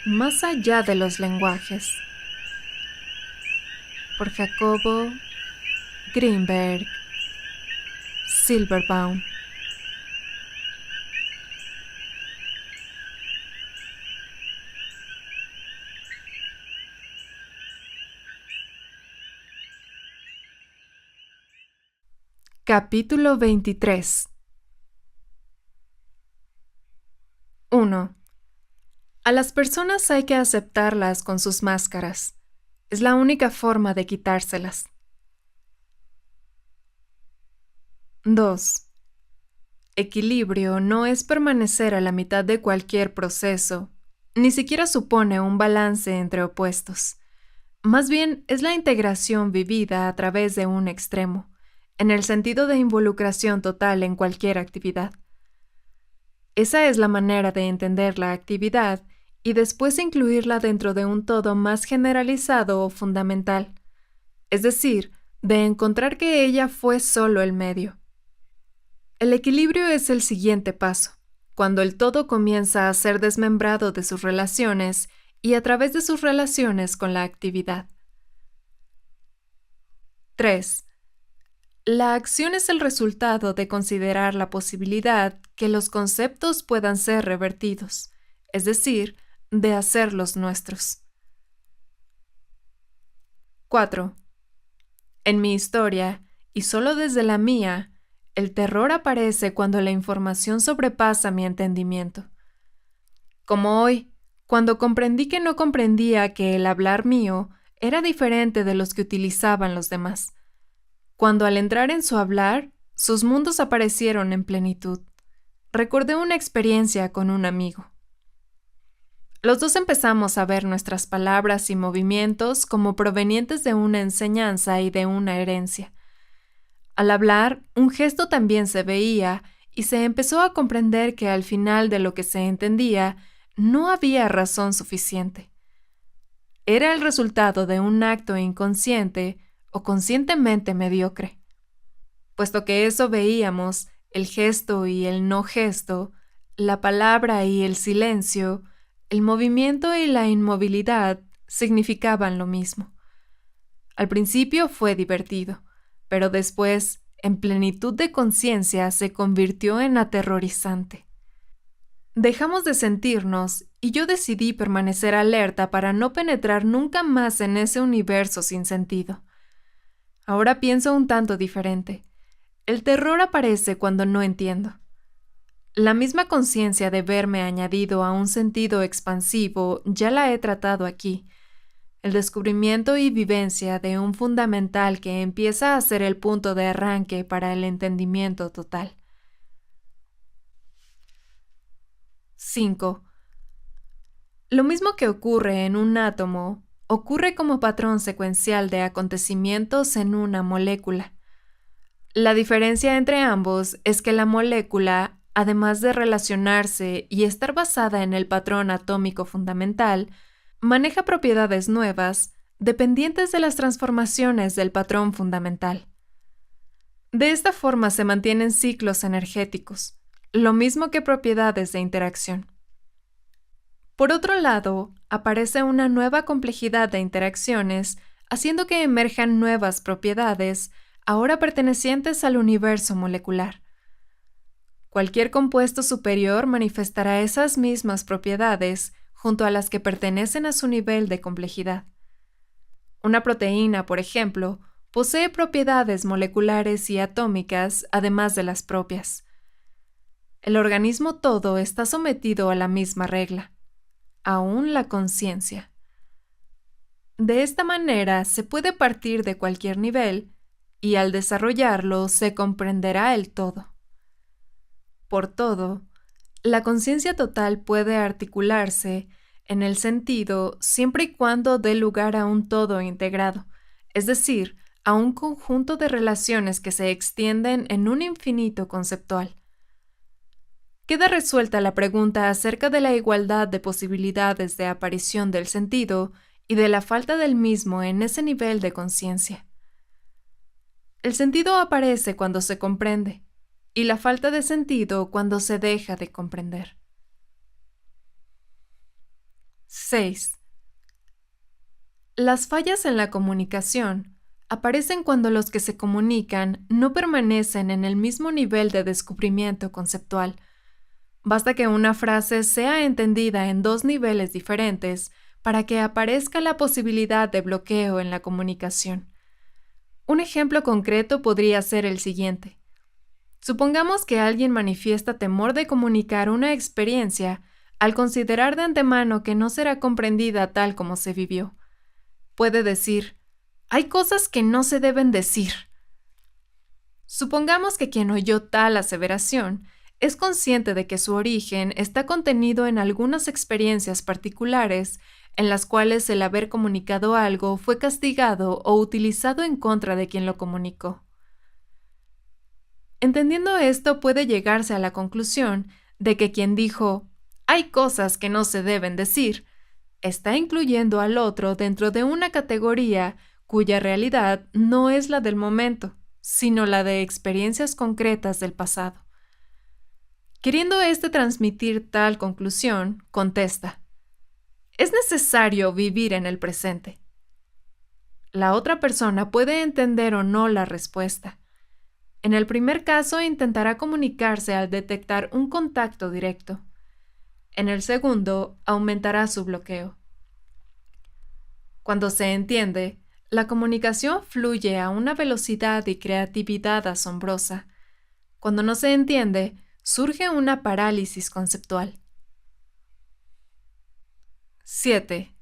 Más allá de los lenguajes, por Jacobo Greenberg Silverbaum. Capítulo 23. 1. A las personas hay que aceptarlas con sus máscaras. Es la única forma de quitárselas. 2. Equilibrio no es permanecer a la mitad de cualquier proceso, ni siquiera supone un balance entre opuestos. Más bien es la integración vivida a través de un extremo, en el sentido de involucración total en cualquier actividad. Esa es la manera de entender la actividad y después incluirla dentro de un todo más generalizado o fundamental, es decir, de encontrar que ella fue solo el medio. El equilibrio es el siguiente paso, cuando el todo comienza a ser desmembrado de sus relaciones y a través de sus relaciones con la actividad. 3. La acción es el resultado de considerar la posibilidad que los conceptos puedan ser revertidos, es decir, de hacerlos nuestros. 4. En mi historia, y solo desde la mía, el terror aparece cuando la información sobrepasa mi entendimiento. Como hoy, cuando comprendí que no comprendía que el hablar mío era diferente de los que utilizaban los demás. Cuando al entrar en su hablar, sus mundos aparecieron en plenitud. Recordé una experiencia con un amigo. Los dos empezamos a ver nuestras palabras y movimientos como provenientes de una enseñanza y de una herencia. Al hablar, un gesto también se veía y se empezó a comprender que al final de lo que se entendía, no había razón suficiente. Era el resultado de un acto inconsciente o conscientemente mediocre. Puesto que eso veíamos, el gesto y el no gesto, la palabra y el silencio, el movimiento y la inmovilidad significaban lo mismo. Al principio fue divertido, pero después, en plenitud de conciencia, se convirtió en aterrorizante. Dejamos de sentirnos y yo decidí permanecer alerta para no penetrar nunca más en ese universo sin sentido. Ahora pienso un tanto diferente. El terror aparece cuando no entiendo. La misma conciencia de verme añadido a un sentido expansivo ya la he tratado aquí. El descubrimiento y vivencia de un fundamental que empieza a ser el punto de arranque para el entendimiento total. 5. Lo mismo que ocurre en un átomo, ocurre como patrón secuencial de acontecimientos en una molécula. La diferencia entre ambos es que la molécula, además de relacionarse y estar basada en el patrón atómico fundamental, maneja propiedades nuevas dependientes de las transformaciones del patrón fundamental. De esta forma se mantienen ciclos energéticos, lo mismo que propiedades de interacción. Por otro lado, aparece una nueva complejidad de interacciones, haciendo que emerjan nuevas propiedades, ahora pertenecientes al universo molecular. Cualquier compuesto superior manifestará esas mismas propiedades junto a las que pertenecen a su nivel de complejidad. Una proteína, por ejemplo, posee propiedades moleculares y atómicas además de las propias. El organismo todo está sometido a la misma regla, aún la conciencia. De esta manera se puede partir de cualquier nivel y al desarrollarlo se comprenderá el todo. Por todo, la conciencia total puede articularse en el sentido siempre y cuando dé lugar a un todo integrado, es decir, a un conjunto de relaciones que se extienden en un infinito conceptual. Queda resuelta la pregunta acerca de la igualdad de posibilidades de aparición del sentido y de la falta del mismo en ese nivel de conciencia. El sentido aparece cuando se comprende, y la falta de sentido cuando se deja de comprender. 6. Las fallas en la comunicación aparecen cuando los que se comunican no permanecen en el mismo nivel de descubrimiento conceptual. Basta que una frase sea entendida en dos niveles diferentes para que aparezca la posibilidad de bloqueo en la comunicación. Un ejemplo concreto podría ser el siguiente. Supongamos que alguien manifiesta temor de comunicar una experiencia al considerar de antemano que no será comprendida tal como se vivió. Puede decir, hay cosas que no se deben decir. Supongamos que quien oyó tal aseveración es consciente de que su origen está contenido en algunas experiencias particulares en las cuales el haber comunicado algo fue castigado o utilizado en contra de quien lo comunicó. Entendiendo esto, puede llegarse a la conclusión de que quien dijo, hay cosas que no se deben decir, está incluyendo al otro dentro de una categoría cuya realidad no es la del momento, sino la de experiencias concretas del pasado. Queriendo transmitir tal conclusión, contesta, es necesario vivir en el presente. La otra persona puede entender o no la respuesta. En el primer caso, intentará comunicarse al detectar un contacto directo. En el segundo, aumentará su bloqueo. Cuando se entiende, la comunicación fluye a una velocidad y creatividad asombrosa. Cuando no se entiende, surge una parálisis conceptual. 7.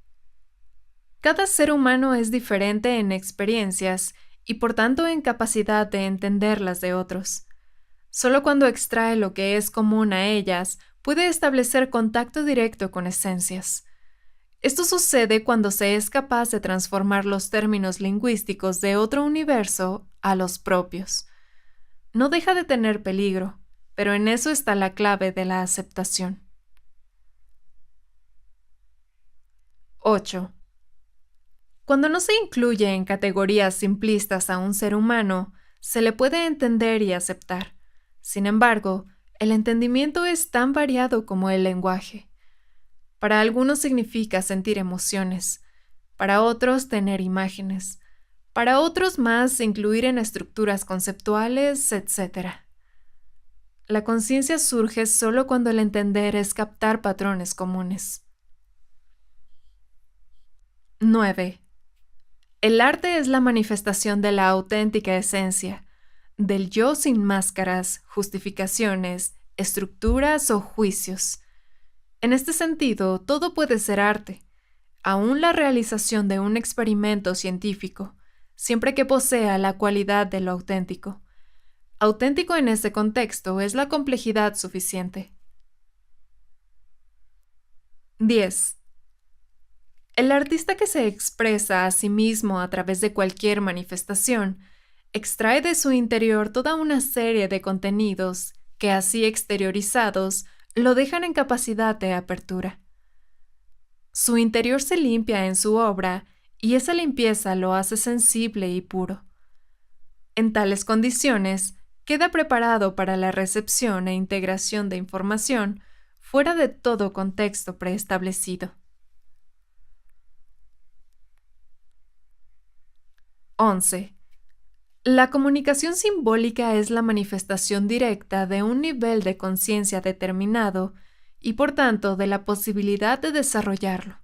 Cada ser humano es diferente en experiencias y por tanto en capacidad de entenderlas de otros. Solo cuando extrae lo que es común a ellas, puede establecer contacto directo con esencias. Esto sucede cuando se es capaz de transformar los términos lingüísticos de otro universo a los propios. No deja de tener peligro, pero en eso está la clave de la aceptación. 8. Cuando no se incluye en categorías simplistas a un ser humano, se le puede entender y aceptar. Sin embargo, el entendimiento es tan variado como el lenguaje. Para algunos significa sentir emociones, para otros tener imágenes, para otros más incluir en estructuras conceptuales, etc. La conciencia surge solo cuando el entender es captar patrones comunes. 9. El arte es la manifestación de la auténtica esencia, del yo sin máscaras, justificaciones, estructuras o juicios. En este sentido, todo puede ser arte, aún la realización de un experimento científico, siempre que posea la cualidad de lo auténtico. Auténtico en este contexto es la complejidad suficiente. 10. El artista que se expresa a sí mismo a través de cualquier manifestación extrae de su interior toda una serie de contenidos que, así exteriorizados, lo dejan en capacidad de apertura. Su interior se limpia en su obra y esa limpieza lo hace sensible y puro. En tales condiciones, queda preparado para la recepción e integración de información fuera de todo contexto preestablecido. 11. La comunicación simbólica es la manifestación directa de un nivel de conciencia determinado y por tanto de la posibilidad de desarrollarlo.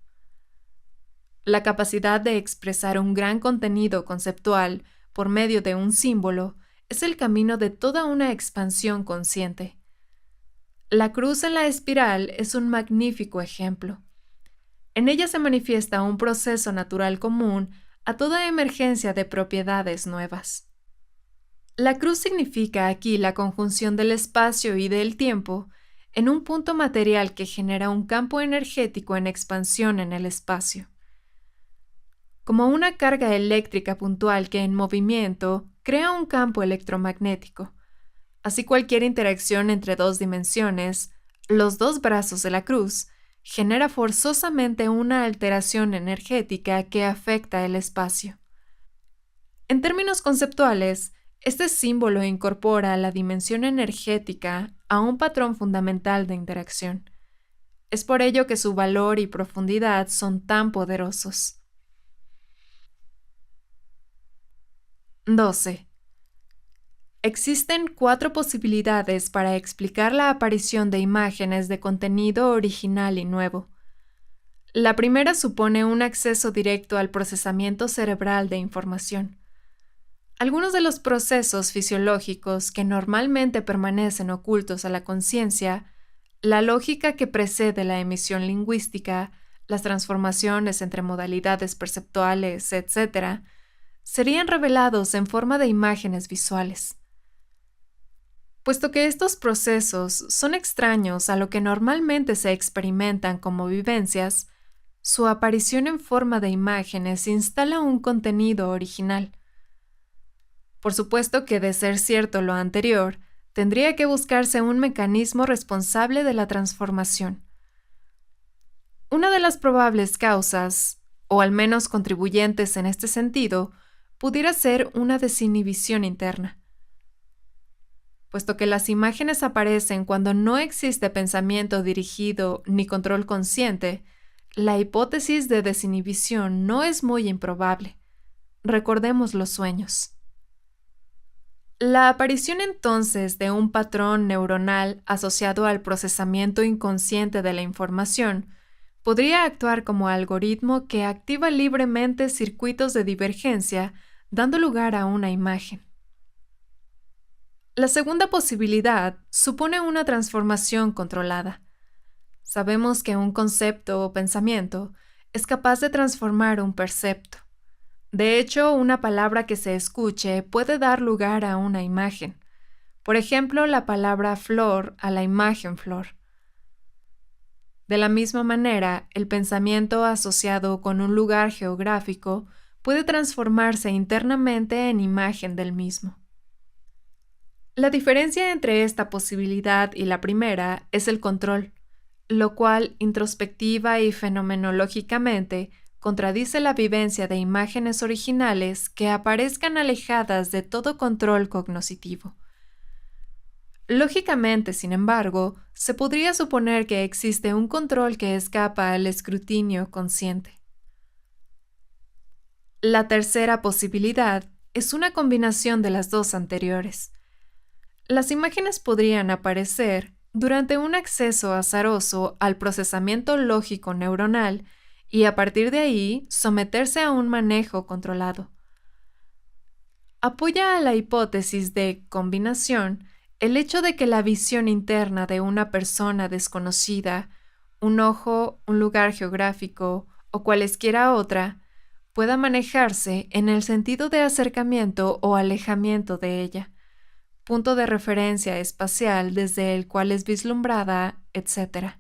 La capacidad de expresar un gran contenido conceptual por medio de un símbolo es el camino de toda una expansión consciente. La cruz en la espiral es un magnífico ejemplo. En ella se manifiesta un proceso natural común a toda emergencia de propiedades nuevas. La cruz significa aquí la conjunción del espacio y del tiempo en un punto material que genera un campo energético en expansión en el espacio. Como una carga eléctrica puntual que en movimiento crea un campo electromagnético. Así cualquier interacción entre dos dimensiones, los dos brazos de la cruz, genera forzosamente una alteración energética que afecta el espacio. En términos conceptuales, este símbolo incorpora la dimensión energética a un patrón fundamental de interacción. Es por ello que su valor y profundidad son tan poderosos. 12. Existen 4 posibilidades para explicar la aparición de imágenes de contenido original y nuevo. La primera supone un acceso directo al procesamiento cerebral de información. Algunos de los procesos fisiológicos que normalmente permanecen ocultos a la conciencia, la lógica que precede la emisión lingüística, las transformaciones entre modalidades perceptuales, etc., serían revelados en forma de imágenes visuales. Puesto que estos procesos son extraños a lo que normalmente se experimentan como vivencias, su aparición en forma de imágenes instala un contenido original. Por supuesto que, de ser cierto lo anterior, tendría que buscarse un mecanismo responsable de la transformación. Una de las probables causas, o al menos contribuyentes en este sentido, pudiera ser una desinhibición interna. Puesto que las imágenes aparecen cuando no existe pensamiento dirigido ni control consciente, la hipótesis de desinhibición no es muy improbable. Recordemos los sueños. La aparición entonces de un patrón neuronal asociado al procesamiento inconsciente de la información podría actuar como algoritmo que activa libremente circuitos de divergencia, dando lugar a una imagen. La segunda posibilidad supone una transformación controlada. Sabemos que un concepto o pensamiento es capaz de transformar un percepto. De hecho, una palabra que se escuche puede dar lugar a una imagen. Por ejemplo, la palabra flor a la imagen flor. De la misma manera, el pensamiento asociado con un lugar geográfico puede transformarse internamente en imagen del mismo. La diferencia entre esta posibilidad y la primera es el control, lo cual, introspectiva y fenomenológicamente, contradice la vivencia de imágenes originales que aparezcan alejadas de todo control cognoscitivo. Lógicamente, sin embargo, se podría suponer que existe un control que escapa al escrutinio consciente. La tercera posibilidad es una combinación de las dos anteriores. Las imágenes podrían aparecer durante un acceso azaroso al procesamiento lógico neuronal y a partir de ahí someterse a un manejo controlado. Apoya a la hipótesis de combinación el hecho de que la visión interna de una persona desconocida, un ojo, un lugar geográfico o cualesquiera otra, pueda manejarse en el sentido de acercamiento o alejamiento de ella, punto de referencia espacial desde el cual es vislumbrada, etc.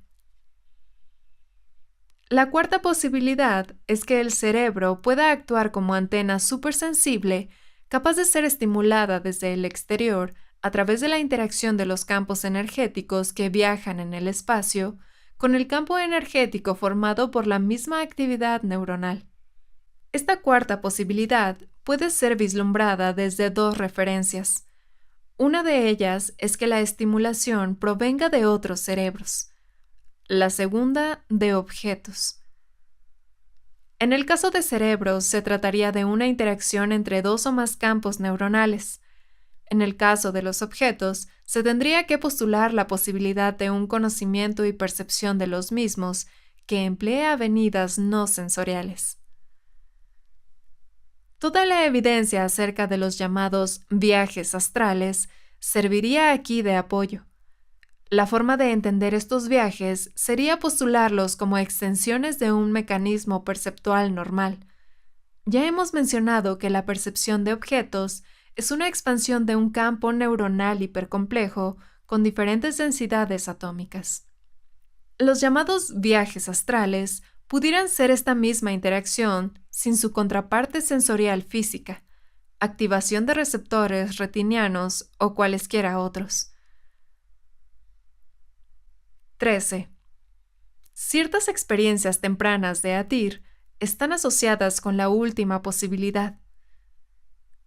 La cuarta posibilidad es que el cerebro pueda actuar como antena supersensible capaz de ser estimulada desde el exterior a través de la interacción de los campos energéticos que viajan en el espacio con el campo energético formado por la misma actividad neuronal. Esta cuarta posibilidad puede ser vislumbrada desde dos referencias. Una de ellas es que la estimulación provenga de otros cerebros. La segunda, de objetos. En el caso de cerebros, se trataría de una interacción entre dos o más campos neuronales. En el caso de los objetos, se tendría que postular la posibilidad de un conocimiento y percepción de los mismos que emplea avenidas no sensoriales. Toda la evidencia acerca de los llamados viajes astrales serviría aquí de apoyo. La forma de entender estos viajes sería postularlos como extensiones de un mecanismo perceptual normal. Ya hemos mencionado que la percepción de objetos es una expansión de un campo neuronal hipercomplejo con diferentes densidades atómicas. Los llamados viajes astrales pudieran ser esta misma interacción sin su contraparte sensorial física, activación de receptores retinianos o cualesquiera otros. 13. Ciertas experiencias tempranas de Atir están asociadas con la última posibilidad.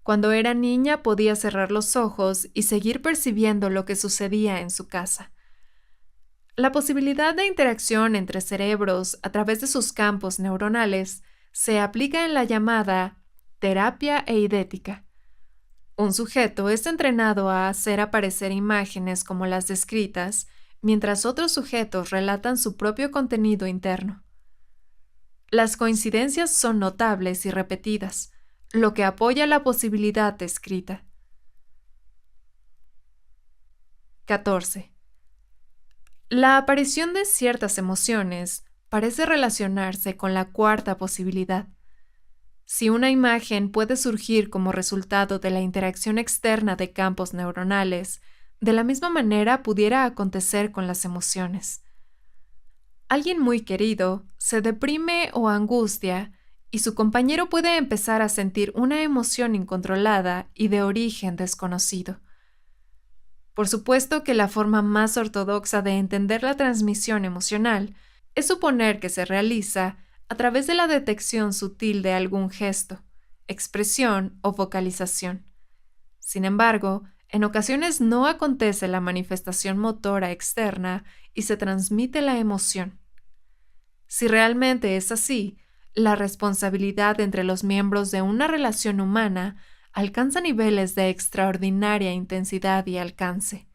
Cuando era niña podía cerrar los ojos y seguir percibiendo lo que sucedía en su casa. La posibilidad de interacción entre cerebros a través de sus campos neuronales se aplica en la llamada terapia eidética. Un sujeto es entrenado a hacer aparecer imágenes como las descritas, mientras otros sujetos relatan su propio contenido interno. Las coincidencias son notables y repetidas, lo que apoya la posibilidad descrita. 14. La aparición de ciertas emociones parece relacionarse con la cuarta posibilidad. Si una imagen puede surgir como resultado de la interacción externa de campos neuronales, de la misma manera pudiera acontecer con las emociones. Alguien muy querido se deprime o angustia y su compañero puede empezar a sentir una emoción incontrolada y de origen desconocido. Por supuesto que la forma más ortodoxa de entender la transmisión emocional es suponer que se realiza a través de la detección sutil de algún gesto, expresión o vocalización. Sin embargo, en ocasiones no acontece la manifestación motora externa y se transmite la emoción. Si realmente es así, la responsabilidad entre los miembros de una relación humana alcanza niveles de extraordinaria intensidad y alcance.